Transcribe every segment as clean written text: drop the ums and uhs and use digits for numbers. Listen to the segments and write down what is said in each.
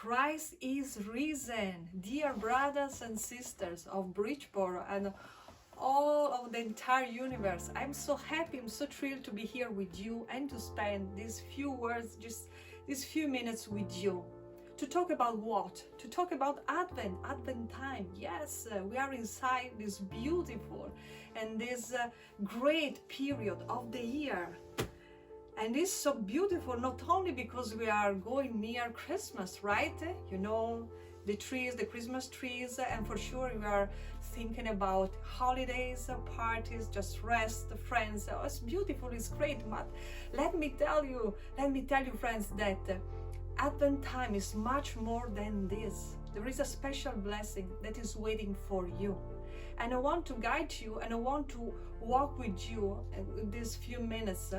Christ is risen, dear brothers and sisters of Bridgeport and all of the entire universe. I'm so happy, I'm so thrilled to be here with you and to spend these few words, just these few minutes with you. To talk about what? To talk about Advent time. Yes, we are inside this beautiful and this great period of the year. And it's so beautiful not only because we are going near Christmas, right? You know, the trees, the Christmas trees, and for sure we are thinking about holidays, parties, just rest, friends. Oh, it's beautiful, it's great, but let me tell you friends, that Advent time is much more than this. There is a special blessing that is waiting for you. And I want to guide you and I want to walk with you in these few minutes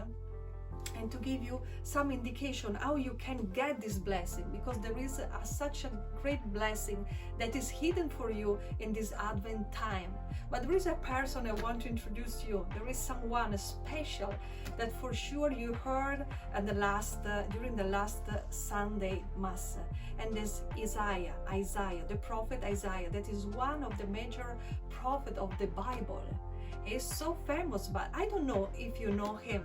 and to give you some indication how you can get this blessing, because there is such a great blessing that is hidden for you in this Advent time. But there is a person I want to introduce you. There is someone special that for sure you heard at during the last Sunday Mass, and this Isaiah, the prophet Isaiah, that is one of the major prophets of the Bible. He is so famous, but I don't know if you know him.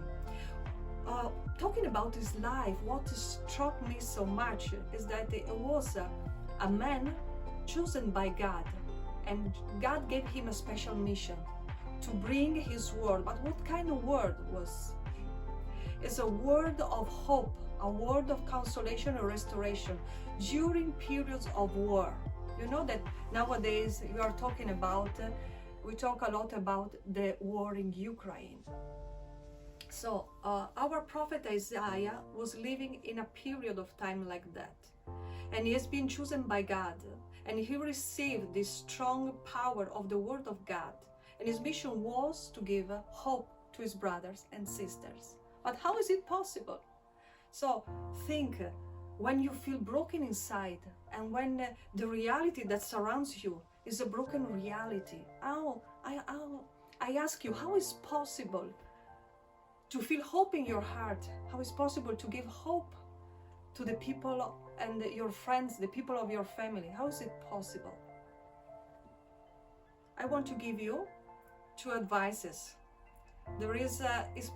Talking about his life, what struck me so much is that it was a man chosen by God, and God gave him a special mission to bring his word. But what kind of word was? It's a word of hope, a word of consolation or restoration during periods of war. You know that nowadays we are talking about, we talk a lot about the war in Ukraine. So our prophet Isaiah was living in a period of time like that, and he has been chosen by God, and he received this strong power of the word of God, and his mission was to give hope to his brothers and sisters. But how is it possible? So think, when you feel broken inside and when the reality that surrounds you is a broken reality, I ask you, how is possible to feel hope in your heart? How is possible to give hope to the people and your friends, the people of your family? How is it possible? I want to give you two advices. There is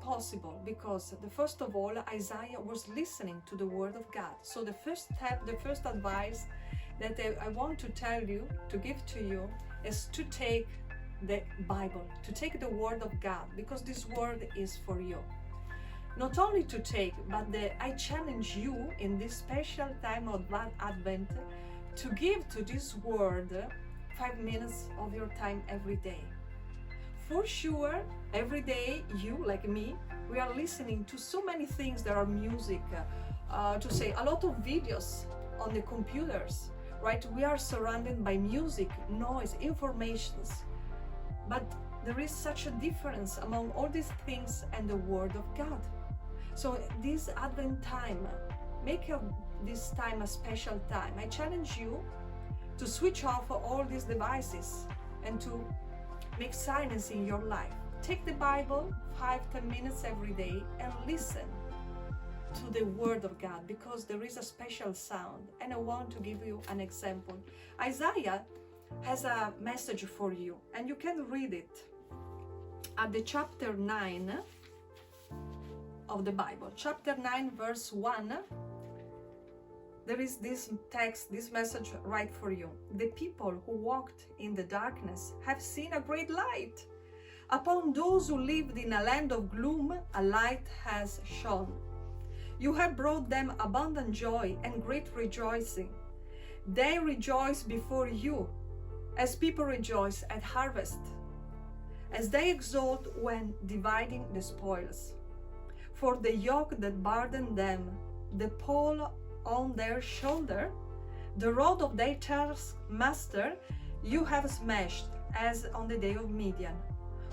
possible because first of all, Isaiah was listening to the word of God. So the first step, the first advice that I want to tell you, to give to you, is to take the Bible, to take the word of God, because this word is for you. Not only to take, but I challenge you in this special time of Advent to give to this word 5 minutes of your time every day. For sure, every day, you like me, we are listening to so many things. There are music, to say a lot of videos on the computers, right? We are surrounded by music, noise, informations. But there is such a difference among all these things and the Word of God. So this Advent time, make this time a special time. I challenge you to switch off all these devices and to make silence in your life. Take the Bible 5-10 minutes every day and listen to the Word of God, because there is a special sound. And I want to give you an example. Isaiah has a message for you, and you can read it at the chapter 9 of the Bible. Chapter 9, verse 1. There is this text, this message right for you. The people who walked in the darkness have seen a great light. Upon those who lived in a land of gloom, a light has shone. You have brought them abundant joy and great rejoicing. They rejoice before you, as people rejoice at harvest, as they exult when dividing the spoils. For the yoke that burdened them, the pole on their shoulder, the rod of their taskmaster, you have smashed, as on the day of Midian.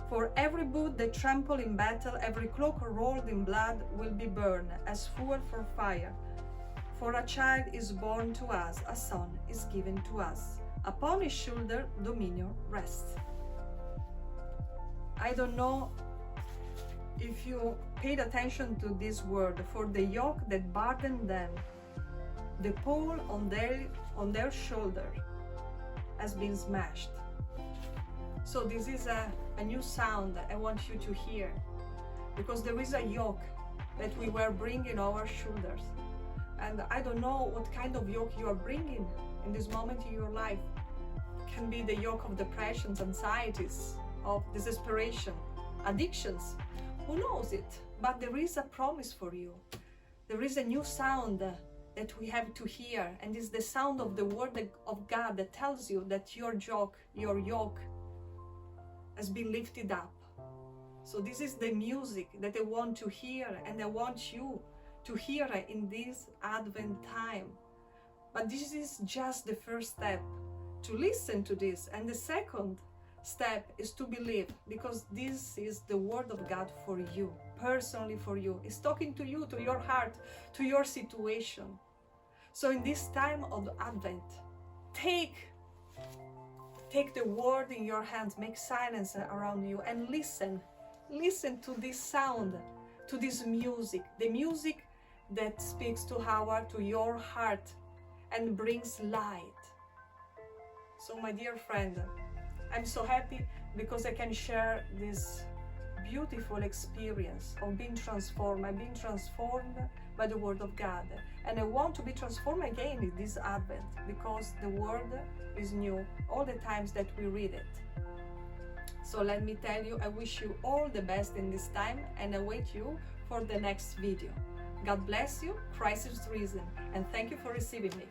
For every boot they trample in battle, every cloak rolled in blood will be burned as fuel for fire. For a child is born to us, a son is given to us. Upon his shoulder dominion rests. I don't know if you paid attention to this word. For the yoke that burdened them, the pole on their shoulder has been smashed. So this is a new sound I want you to hear, because there is a yoke that we were bringing on our shoulders. And I don't know what kind of yoke you are bringing in this moment in your life. It can be the yoke of depressions, anxieties, of desperation, addictions. Who knows it? But there is a promise for you. There is a new sound that we have to hear, and it's the sound of the word of God that tells you that your yoke has been lifted up. So this is the music that I want to hear, and I want you to hear in this Advent time. But this is just the first step, to listen to this, and the second step is to believe, because this is the word of God for you, personally for you. It's talking to you, to your heart, to your situation. So in this time of Advent, take the word in your hands, make silence around you, and listen to this sound, to this music, the music that speaks to your heart and brings light. So my dear friend, I'm so happy because I can share this beautiful experience of being transformed. I've been transformed by the word of God, and I want to be transformed again in this Advent, because the word is new all the times that we read it. So let me tell you, I wish you all the best in this time, and I wait you for the next video. God bless you, Christ is risen, and thank you for receiving me.